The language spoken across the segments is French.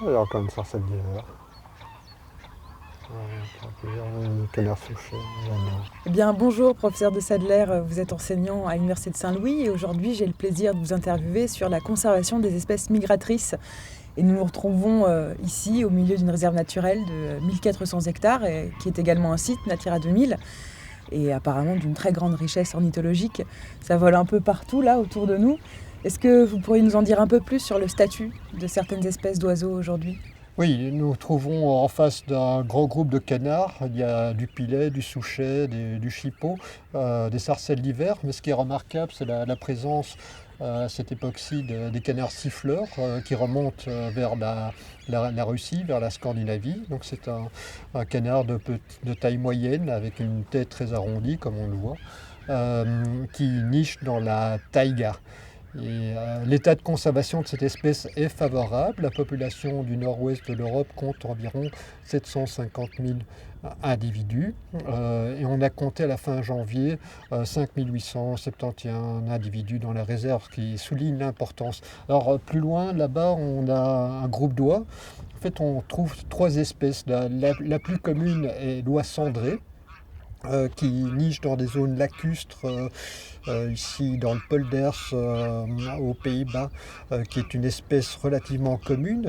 Il y a encore une sarcelle d'hiver. Un canard souché, un agneau. Eh bien, bonjour, professeur de Sadler. Vous êtes enseignant à l'Université de Saint-Louis et aujourd'hui, j'ai le plaisir de vous interviewer sur la conservation des espèces migratrices. Et nous nous retrouvons ici, au milieu d'une réserve naturelle de 1400 hectares, qui est également un site Natura 2000, et apparemment d'une très grande richesse ornithologique. Ça vole un peu partout, là, autour de nous. Est-ce que vous pourriez nous en dire un peu plus sur le statut de certaines espèces d'oiseaux aujourd'hui ? Oui, nous nous trouvons en face d'un grand groupe de canards. Il y a du pilet, du souchet, du chipot, des sarcelles d'hiver. Mais ce qui est remarquable, c'est la présence à cette époque-ci des canards siffleurs qui remontent vers la Russie, vers la Scandinavie. Donc c'est un canard de taille moyenne avec une tête très arrondie, comme on le voit, qui niche dans la taïga. L'état de conservation de cette espèce est favorable. La population du nord-ouest de l'Europe compte environ 750 000 individus. Et on a compté à la fin janvier 5 871 individus dans la réserve, ce qui souligne l'importance. Alors plus loin, là-bas, on a un groupe d'oies. En fait, on trouve trois espèces. La plus commune est l'oie cendrée, qui niche dans des zones lacustres, ici dans le polders aux Pays-Bas, qui est une espèce relativement commune.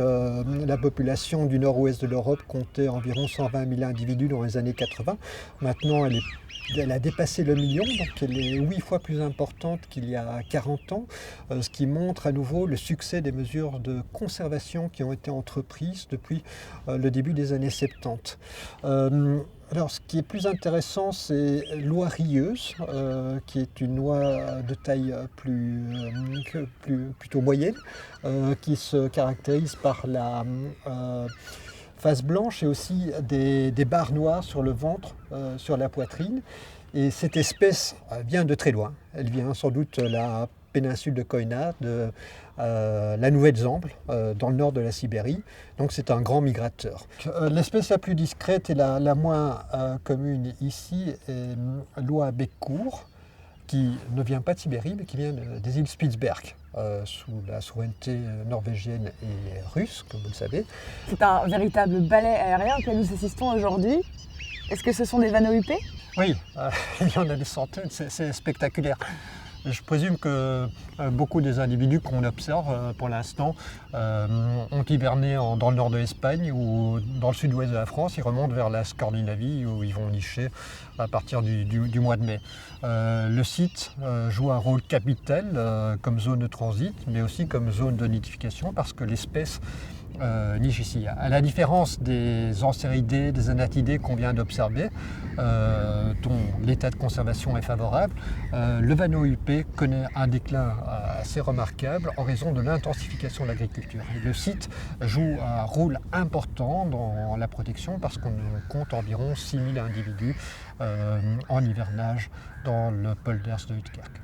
La population du nord-ouest de l'Europe comptait environ 120 000 individus dans les années 80. Maintenant, elle a dépassé le million, donc elle est 8 fois plus importante qu'il y a 40 ans, ce qui montre à nouveau le succès des mesures de conservation qui ont été entreprises depuis le début des années 70. Alors, ce qui est plus intéressant, c'est l'oie rieuse, qui est une oie de taille plutôt moyenne, qui se caractérise par la face blanche et aussi des barres noires sur le ventre, sur la poitrine. Et cette espèce vient de très loin. Elle vient sans doute de la péninsule de Koïna, de la Nouvelle-Zambie, dans le nord de la Sibérie. Donc c'est un grand migrateur. L'espèce la plus discrète et la moins commune ici est l'oie à bec court, qui ne vient pas de Sibérie, mais qui vient des îles Spitzberg, sous la souveraineté norvégienne et russe, comme vous le savez. C'est un véritable ballet aérien auquel nous assistons aujourd'hui. Est-ce que ce sont des vanneaux-huppés ? Oui, il y en a des centaines, c'est spectaculaire. Je présume que beaucoup des individus qu'on observe pour l'instant ont hiberné dans le nord de l'Espagne ou dans le sud-ouest de la France. Ils remontent vers la Scandinavie où ils vont nicher à partir du mois de mai. Le site joue un rôle capital comme zone de transit, mais aussi comme zone de nidification parce que l'espèce niche ici. À la différence des Anseridés, des Anatidés qu'on vient d'observer, dont l'état de conservation est favorable, le vanneau huppé connaît un déclin assez remarquable en raison de l'intensification de l'agriculture. Et le site joue un rôle important dans la protection parce qu'on compte environ 6 000 individus en hivernage dans le polders de Hutkerk.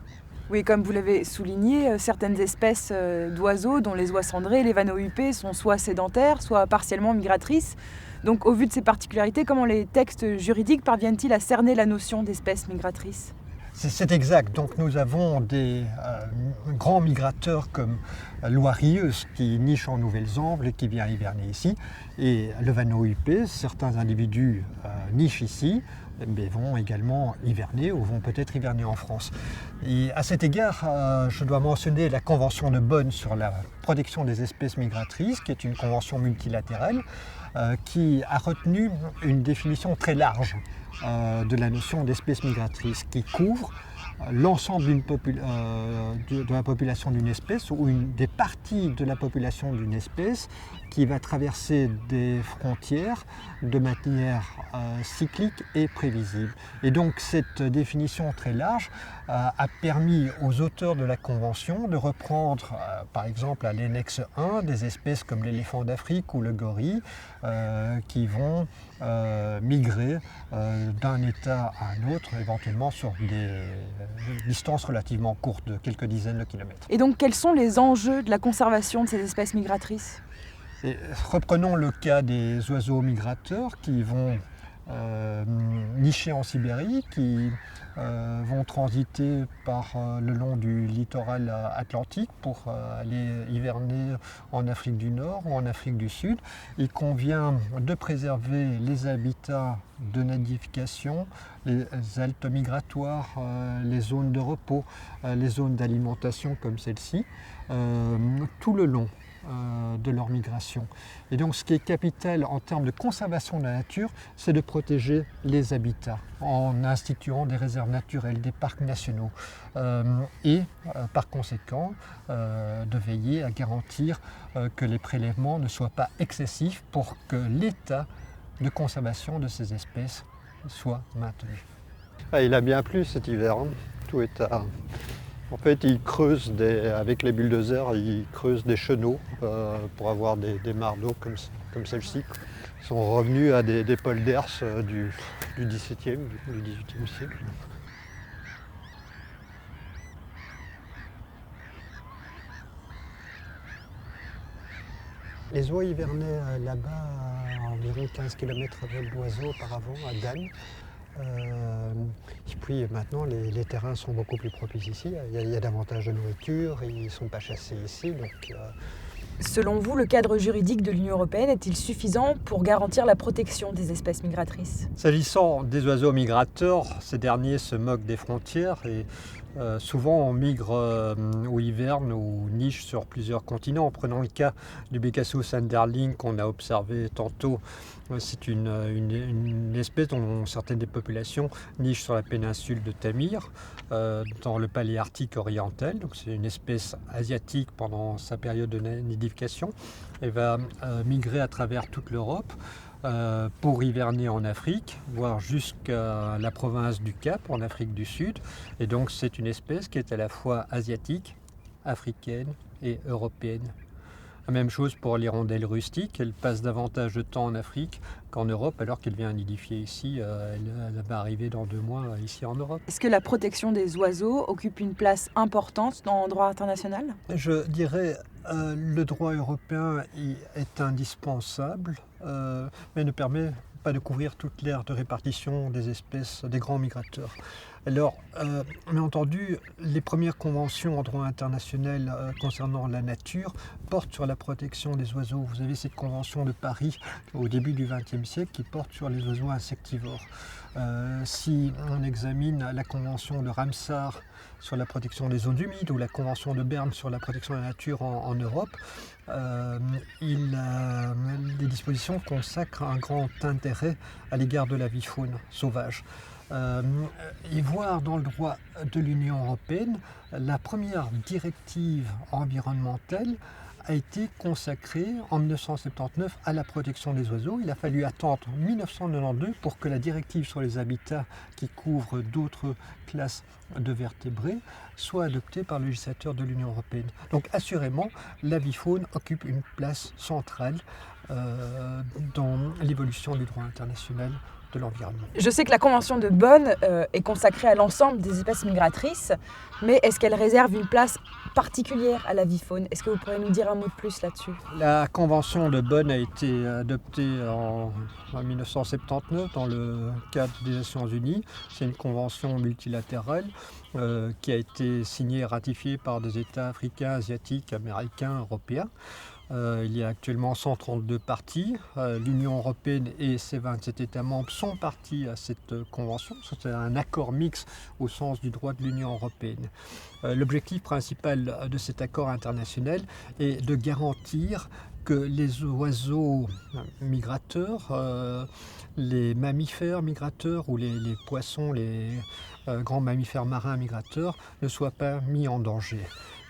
Oui, comme vous l'avez souligné, certaines espèces d'oiseaux, dont les oies cendrées, les vanneaux huppés, sont soit sédentaires, soit partiellement migratrices. Donc, au vu de ces particularités, comment les textes juridiques parviennent-ils à cerner la notion d'espèce migratrice ? C'est exact. Donc nous avons des grands migrateurs comme l'oie rieuse qui niche en Nouvelle-Zambie et qui vient hiverner ici. Et le vanneau huppé, certains individus nichent ici, mais vont également hiverner ou vont peut-être hiverner en France. Et à cet égard, je dois mentionner la Convention de Bonn sur la protection des espèces migratrices, qui est une convention multilatérale qui a retenu une définition très large de la notion d'espèce migratrice qui couvre l'ensemble de la population d'une espèce ou des parties de la population d'une espèce qui va traverser des frontières de manière cyclique et prévisible. Et donc cette définition très large a permis aux auteurs de la Convention de reprendre, par exemple à l'annexe 1, des espèces comme l'éléphant d'Afrique ou le gorille qui vont migrer d'un état à un autre, éventuellement sur des distances relativement courtes de quelques dizaines de kilomètres. Et donc, quels sont les enjeux de la conservation de ces espèces migratrices ? Et reprenons le cas des oiseaux migrateurs qui vont nichés en Sibérie qui vont transiter par le long du littoral atlantique pour aller hiverner en Afrique du Nord ou en Afrique du Sud. Il convient de préserver les habitats de nidification, les haltes migratoires, les zones de repos, les zones d'alimentation comme celle-ci, tout le long de leur migration. Et donc ce qui est capital en termes de conservation de la nature, c'est de protéger les habitats en instituant des réserves naturelles, des parcs nationaux et par conséquent de veiller à garantir que les prélèvements ne soient pas excessifs pour que l'état de conservation de ces espèces soit maintenu. Ah, il a bien plu cet hiver, hein. Tout est à... En fait, ils creusent avec les bulldozers, ils creusent des chenaux pour avoir des mares d'eau comme celle-ci. Ils sont revenus à des polders du XVIIe, du XVIIIe siècle. Les oies hivernaient là-bas à environ 15 km à vol d'oiseau auparavant, à Dannes. Et puis maintenant, les terrains sont beaucoup plus propices ici. Il y a davantage de nourriture, ils ne sont pas chassés ici. Donc, Selon vous, le cadre juridique de l'Union européenne est-il suffisant pour garantir la protection des espèces migratrices ? S'agissant des oiseaux migrateurs, ces derniers se moquent des frontières et souvent on migre ou hiverne ou niche sur plusieurs continents. En prenant le cas du Becassus sanderling qu'on a observé tantôt, c'est une espèce dont certaines des populations nichent sur la péninsule de Tamir, dans le paléarctique oriental. Donc c'est une espèce asiatique pendant sa période de nidification. Elle va migrer à travers toute l'Europe pour hiverner en Afrique, voire jusqu'à la province du Cap en Afrique du Sud. Et donc c'est une espèce qui est à la fois asiatique, africaine et européenne. La même chose pour l'hirondelle rustique, elle passe davantage de temps en Afrique qu'en Europe, alors qu'elle vient nidifier ici, elle va arriver dans 2 mois ici en Europe. Est-ce que la protection des oiseaux occupe une place importante dans le droit international ? Je dirais le droit européen est indispensable, mais ne permet pas de couvrir toute l'aire de répartition des espèces des grands migrateurs. Alors, bien entendu, les premières conventions en droit international concernant la nature portent sur la protection des oiseaux. Vous avez cette convention de Paris au début du XXe siècle qui porte sur les oiseaux insectivores. Si on examine la convention de Ramsar sur la protection des zones humides ou la convention de Berne sur la protection de la nature en Europe, les dispositions consacrent un grand intérêt à l'égard de la vie-faune sauvage. Et voir dans le droit de l'Union européenne, la première directive environnementale a été consacrée en 1979 à la protection des oiseaux. Il a fallu attendre 1992 pour que la directive sur les habitats qui couvre d'autres classes de vertébrés soit adoptée par le législateur de l'Union européenne. Donc assurément, la vie-faune occupe une place centrale dans l'évolution du droit international de l'environnement. Je sais que la Convention de Bonn est consacrée à l'ensemble des espèces migratrices, mais est-ce qu'elle réserve une place particulière à la vie-faune ? Est-ce que vous pourriez nous dire un mot de plus là-dessus ? La Convention de Bonn a été adoptée en 1979 dans le cadre des Nations Unies. C'est une convention multilatérale qui a été signée et ratifiée par des États africains, asiatiques, américains, européens. Il y a actuellement 132 parties. L'Union européenne et ses 27 États membres sont partis à cette convention. C'est un accord mixte au sens du droit de l'Union européenne. L'objectif principal de cet accord international est de garantir que les oiseaux migrateurs, les mammifères migrateurs ou les poissons, les grands mammifères marins migrateurs ne soient pas mis en danger.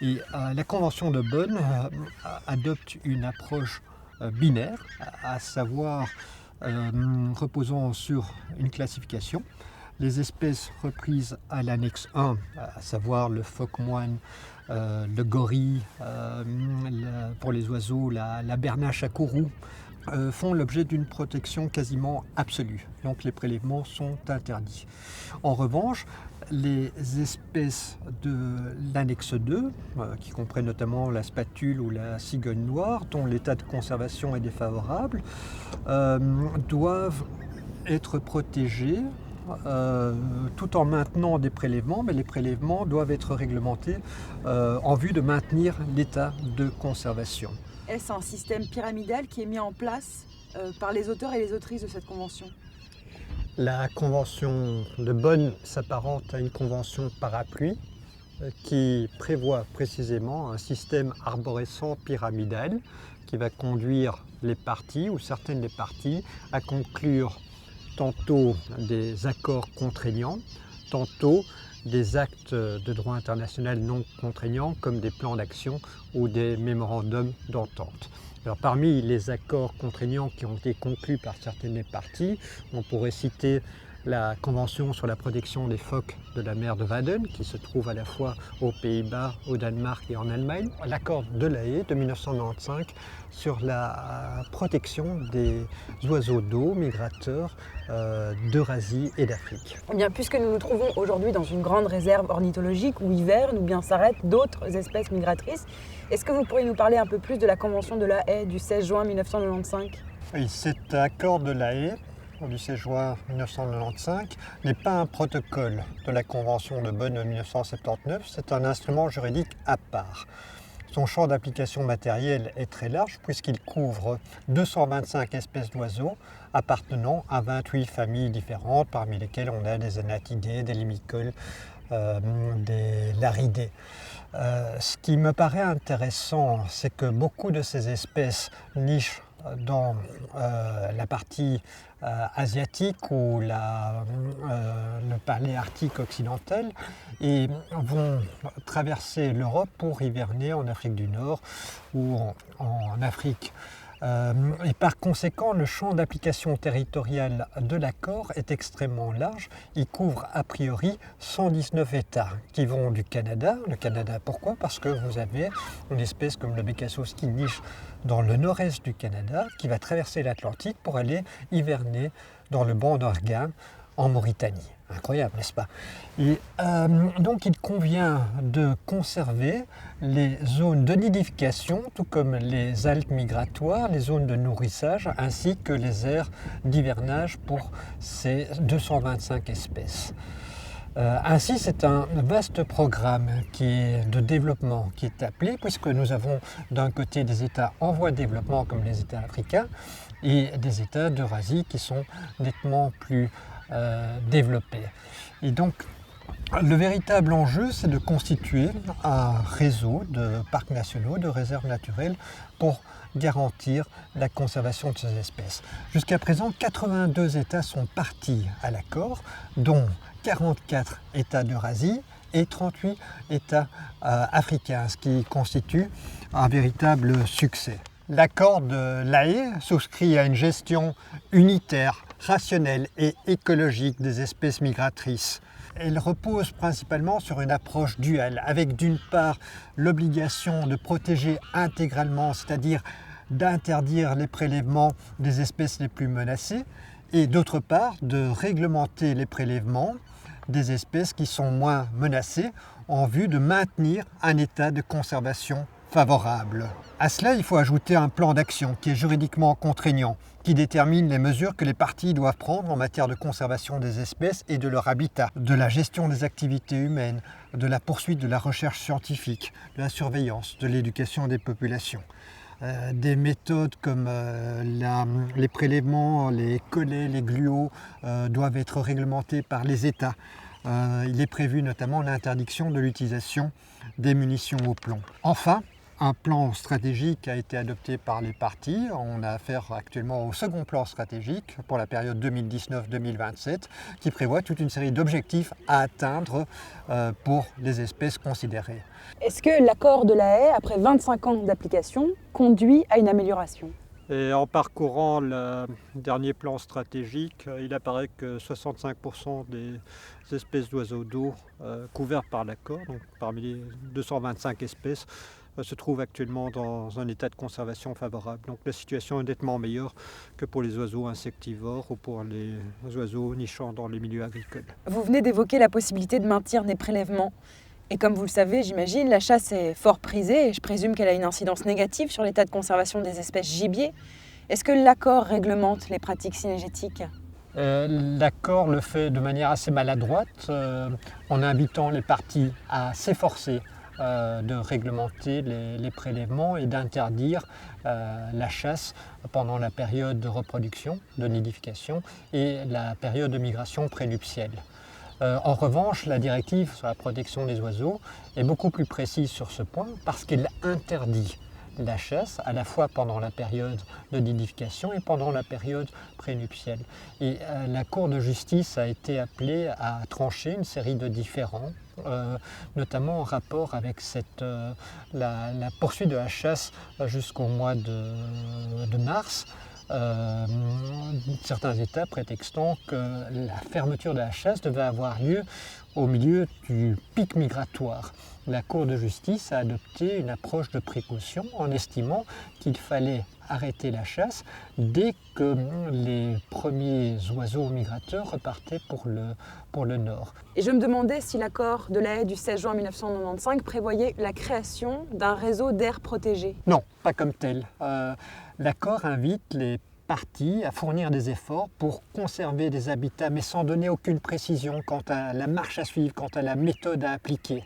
Et la Convention de Bonn adopte une approche binaire, à savoir reposant sur une classification. Les espèces reprises à l'annexe 1, à savoir le phoque-moine, le gorille, pour les oiseaux, la bernache à courroux, font l'objet d'une protection quasiment absolue. Donc les prélèvements sont interdits. En revanche, les espèces de l'annexe 2, qui comprennent notamment la spatule ou la cigogne noire, dont l'état de conservation est défavorable, doivent être protégés tout en maintenant des prélèvements, mais les prélèvements doivent être réglementés en vue de maintenir l'état de conservation. Est-ce un système pyramidal qui est mis en place par les auteurs et les autrices de cette convention? La convention de Bonn s'apparente à une convention parapluie qui prévoit précisément un système arborescent pyramidal qui va conduire les parties ou certaines des parties à conclure tantôt des accords contraignants, tantôt des actes de droit international non contraignants comme des plans d'action ou des mémorandums d'entente. Alors, parmi les accords contraignants qui ont été conclus par certaines des parties, on pourrait citer la Convention sur la protection des phoques de la mer de Wadden, qui se trouve à la fois aux Pays-Bas, au Danemark et en Allemagne, l'accord de La Haye de 1995 sur la protection des oiseaux d'eau migrateurs d'Eurasie et d'Afrique. Eh bien, puisque nous nous trouvons aujourd'hui dans une grande réserve ornithologique où hivernent ou bien s'arrêtent d'autres espèces migratrices, est-ce que vous pourriez nous parler un peu plus de la Convention de La Haye du 16 juin 1995 ? Oui, cet accord de La Haye du 16 juin 1995 n'est pas un protocole de la Convention de Bonn de 1979, c'est un instrument juridique à part. Son champ d'application matérielle est très large puisqu'il couvre 225 espèces d'oiseaux appartenant à 28 familles différentes, parmi lesquelles on a des anatidés, des limicoles, des laridés. Ce qui me paraît intéressant, c'est que beaucoup de ces espèces nichent dans la partie asiatique ou le paléarctique occidental et vont traverser l'Europe pour hiverner en Afrique du Nord ou en Afrique. Et par conséquent, le champ d'application territoriale de l'accord est extrêmement large. Il couvre a priori 119 États qui vont du Canada. Le Canada, pourquoi? Parce que vous avez une espèce comme le Bécassos qui niche dans le nord-est du Canada, qui va traverser l'Atlantique pour aller hiverner dans le banc d'Orguin en Mauritanie. Incroyable, n'est-ce pas? Et donc il convient de conserver les zones de nidification, tout comme les haltes migratoires, les zones de nourrissage, ainsi que les aires d'hivernage pour ces 225 espèces. Ainsi, c'est un vaste programme de développement qui est appelé, puisque nous avons d'un côté des États en voie de développement comme les États africains et des États d'Eurasie qui sont nettement plus développés. Et donc, le véritable enjeu, c'est de constituer un réseau de parcs nationaux, de réserves naturelles pour garantir la conservation de ces espèces. Jusqu'à présent, 82 États sont partis à l'accord, dont 44 États d'Eurasie et 38 États africains, ce qui constitue un véritable succès. L'accord de La Haye souscrit à une gestion unitaire, rationnelle et écologique des espèces migratrices. Elle repose principalement sur une approche duale, avec d'une part l'obligation de protéger intégralement, c'est-à-dire d'interdire les prélèvements des espèces les plus menacées, et d'autre part de réglementer les prélèvements des espèces qui sont moins menacées en vue de maintenir un état de conservation favorable. À cela, il faut ajouter un plan d'action qui est juridiquement contraignant, qui détermine les mesures que les parties doivent prendre en matière de conservation des espèces et de leur habitat, de la gestion des activités humaines, de la poursuite de la recherche scientifique, de la surveillance, de l'éducation des populations. Des méthodes comme les prélèvements, les collets, les gluaux doivent être réglementées par les États. Il est prévu notamment l'interdiction de l'utilisation des munitions au plomb. Enfin, un plan stratégique a été adopté par les parties. On a affaire actuellement au second plan stratégique pour la période 2019-2027 qui prévoit toute une série d'objectifs à atteindre pour les espèces considérées. Est-ce que l'accord de La Haye, après 25 ans d'application, conduit à une amélioration ? Et en parcourant le dernier plan stratégique, il apparaît que 65% des espèces d'oiseaux d'eau couvertes par l'accord, donc parmi les 225 espèces, se trouvent actuellement dans un état de conservation favorable. Donc la situation est nettement meilleure que pour les oiseaux insectivores ou pour les oiseaux nichant dans les milieux agricoles. Vous venez d'évoquer la possibilité de maintenir des prélèvements. Et comme vous le savez, j'imagine, la chasse est fort prisée et je présume qu'elle a une incidence négative sur l'état de conservation des espèces gibier. Est-ce que l'accord réglemente les pratiques cynégétiques ? L'accord le fait de manière assez maladroite en invitant les parties à s'efforcer de réglementer les prélèvements et d'interdire la chasse pendant la période de reproduction, de nidification et la période de migration prénuptiale. En revanche, la directive sur la protection des oiseaux est beaucoup plus précise sur ce point parce qu'elle interdit la chasse à la fois pendant la période de nidification et pendant la période prénuptiale. Et la Cour de justice a été appelée à trancher une série de différends, notamment en rapport avec la poursuite de la chasse jusqu'au mois de mars. Certains États prétextant que la fermeture de la chasse devait avoir lieu au milieu du pic migratoire. La Cour de justice a adopté une approche de précaution en estimant qu'il fallait arrêter la chasse dès que les premiers oiseaux migrateurs repartaient pour le nord. Et je me demandais si l'accord de La Haye du 16 juin 1995 prévoyait la création d'un réseau d'aires protégées. Non, pas comme tel. L'accord invite les parties à fournir des efforts pour conserver des habitats, mais sans donner aucune précision quant à la marche à suivre, quant à la méthode à appliquer,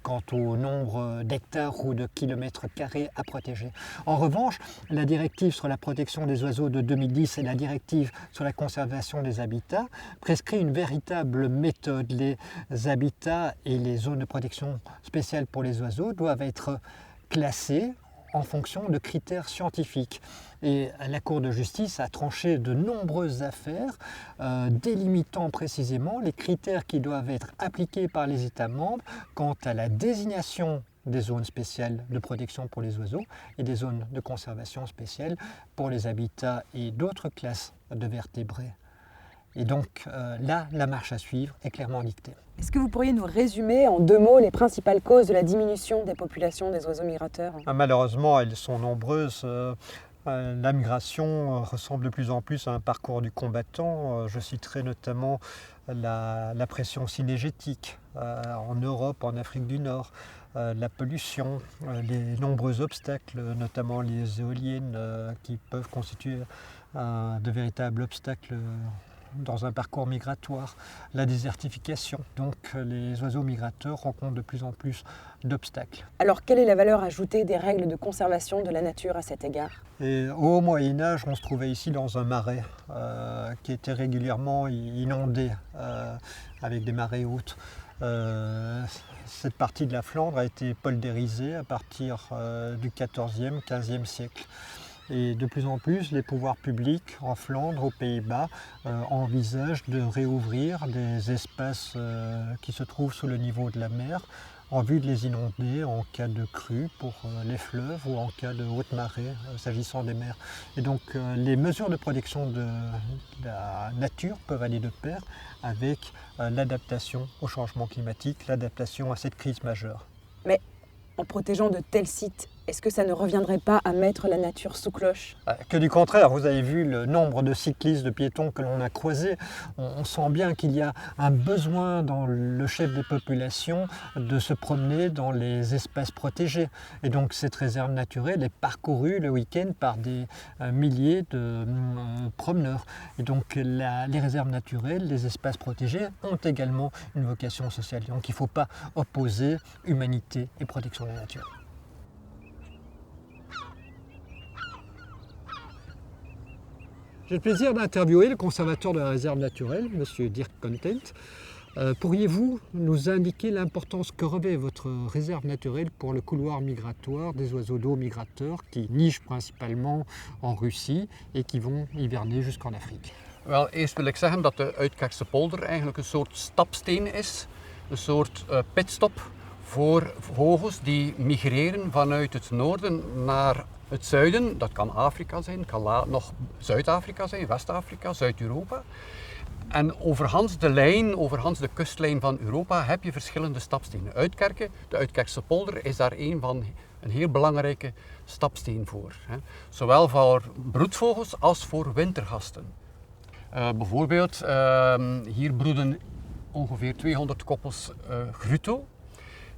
quant au nombre d'hectares ou de kilomètres carrés à protéger. En revanche, la directive sur la protection des oiseaux de 2010 et la directive sur la conservation des habitats prescrit une véritable méthode. Les habitats et les zones de protection spéciale pour les oiseaux doivent être classés en fonction de critères scientifiques. Et la Cour de justice a tranché de nombreuses affaires délimitant précisément les critères qui doivent être appliqués par les États membres quant à la désignation des zones spéciales de protection pour les oiseaux et des zones de conservation spéciales pour les habitats et d'autres classes de vertébrés. Et donc là, la marche à suivre est clairement dictée. Est-ce que vous pourriez nous résumer en 2 mots les principales causes de la diminution des populations des oiseaux migrateurs ? Malheureusement, elles sont nombreuses. La migration ressemble de plus en plus à un parcours du combattant. Je citerai notamment la pression cynégétique en Europe, en Afrique du Nord, la pollution, les nombreux obstacles, notamment les éoliennes qui peuvent constituer de véritables obstacles dans un parcours migratoire, la désertification. Donc les oiseaux migrateurs rencontrent de plus en plus d'obstacles. Alors quelle est la valeur ajoutée des règles de conservation de la nature à cet égard ? Et au Moyen-Âge, on se trouvait ici dans un marais qui était régulièrement inondé avec des marées hautes. Cette partie de la Flandre a été poldérisée à partir du XIVe, XVe siècle. Et de plus en plus, les pouvoirs publics en Flandre, aux Pays-Bas, envisagent de réouvrir des espaces qui se trouvent sous le niveau de la mer en vue de les inonder en cas de crue pour les fleuves ou en cas de haute marée s'agissant des mers. Et donc les mesures de protection de la nature peuvent aller de pair avec l'adaptation au changement climatique, l'adaptation à cette crise majeure. Mais en protégeant de tels sites, est-ce que ça ne reviendrait pas à mettre la nature sous cloche ? Que du contraire, vous avez vu le nombre de cyclistes, de piétons que l'on a croisés. On sent bien qu'il y a un besoin dans le chef des populations de se promener dans les espaces protégés. Et donc cette réserve naturelle est parcourue le week-end par des milliers de promeneurs. Et donc les réserves naturelles, les espaces protégés ont également une vocation sociale. Donc il ne faut pas opposer humanité et protection de la nature. J'ai le plaisir d'interviewer le conservateur de la réserve naturelle, M. Dirk Content. Pourriez-vous nous indiquer l'importance que revêt votre réserve naturelle pour le couloir migratoire des oiseaux d'eau migrateurs qui nichent principalement en Russie et qui vont hiverner jusqu'en Afrique? Wel, eerst wil ik zeggen dat de Uitkerkse polder eigenlijk een soort stapsteen is. Een soort pitstop voor vogels die migreren vanuit het noorden naar het zuiden. Dat kan Afrika zijn, kan nog Zuid-Afrika zijn, West-Afrika, Zuid-Europa. En overhans de lijn, overhans de kustlijn van Europa heb je verschillende stapstenen. Uitkerken, de Uitkerkse polder is daar een heel belangrijke stapsteen voor. Zowel voor broedvogels als voor wintergasten. Bijvoorbeeld, hier broeden ongeveer 200 koppels gruto,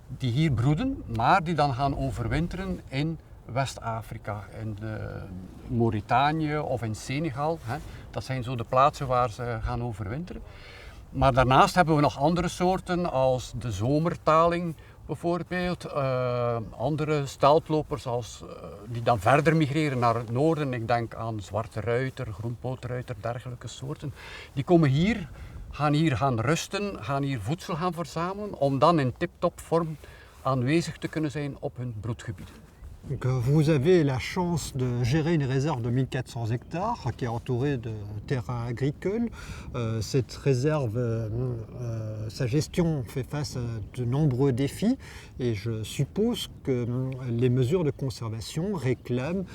die hier broeden, maar die dan gaan overwinteren in West-Afrika, in Mauritanië of in Senegal. Hè. Dat zijn zo de plaatsen waar ze gaan overwinteren. Maar daarnaast hebben we nog andere soorten als de zomertaling bijvoorbeeld. Andere steltlopers die dan verder migreren naar het noorden. Ik denk aan zwarte ruiter, groenpootruiter, dergelijke soorten. Die komen hier, gaan rusten, gaan hier voedsel gaan verzamelen om dan in tip-top vorm aanwezig te kunnen zijn op hun broedgebieden. Donc, vous avez la chance de gérer une réserve de 1400 hectares qui est entourée de terrains agricoles. Cette réserve, sa gestion fait face à de nombreux défis et je suppose que les mesures de conservation réclament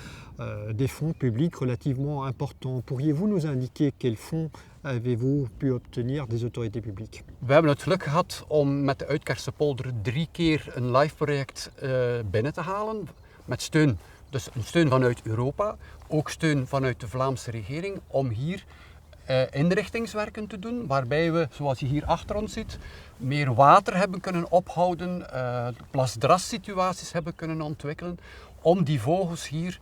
des fonds publics relativement importants. Pourriez-vous nous indiquer quels fonds avez-vous pu obtenir des autorités publiques? We hebben het geluk gehad om met de Uitkersenpolder 3 keer een LIFE project binnen te halen. Met steun, dus een steun vanuit Europa, ook steun vanuit de Vlaamse regering om hier inrichtingswerken te doen, waarbij we, zoals je hier achter ons ziet, meer water hebben kunnen ophouden, plasdrassituaties hebben kunnen ontwikkelen, om die vogels hier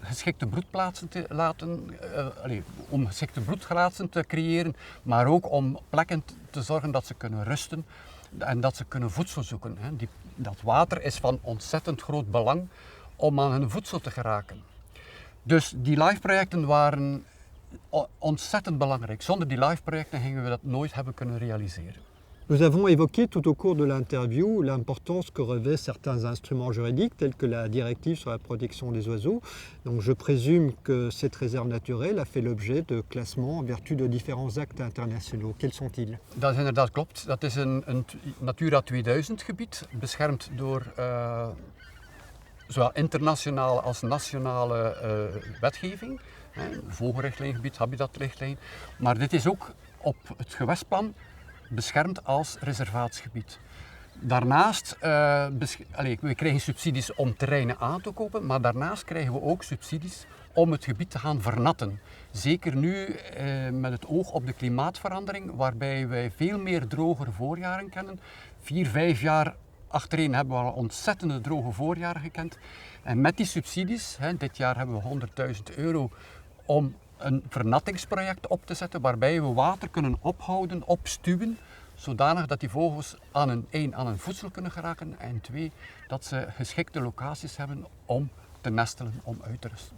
geschikte broedplaatsen om geschikte broedplaatsen te creëren, maar ook om plekken te zorgen dat ze kunnen rusten en dat ze kunnen voedsel zoeken. Dat water is van ontzettend groot belang om aan hun voedsel te geraken. Dus die LIFE-projecten waren ontzettend belangrijk. Zonder die LIFE-projecten gingen we dat nooit hebben kunnen realiseren. Nous avons évoqué tout au cours de l'interview l'importance que revêtent certains instruments juridiques tels que la directive sur la protection des oiseaux. Donc je présume que cette réserve naturelle a fait l'objet de classements en vertu de différents actes internationaux. Quels sont-ils? Dat is inderdaad klopt. Dat is een Natura 2000 gebied, beschermd door zowel internationale als nationale wetgeving. Vogelrichtlijngebied, habitatrichtlijn. Maar dit is ook op het gewestplan beschermd als reservaatsgebied. Daarnaast, we krijgen subsidies om terreinen aan te kopen, maar daarnaast krijgen we ook subsidies om het gebied te gaan vernatten. Zeker nu met het oog op de klimaatverandering, waarbij wij veel meer drogere voorjaren kennen. 4-5 jaar achtereen hebben we al ontzettende droge voorjaren gekend. En met die subsidies, dit jaar hebben we €100.000 om een vernattingsproject op te zetten waarbij we water kunnen ophouden, opstuwen, zodanig dat die vogels aan een voedsel kunnen geraken en 2, dat ze geschikte locaties hebben om te nestelen, om uit te rusten.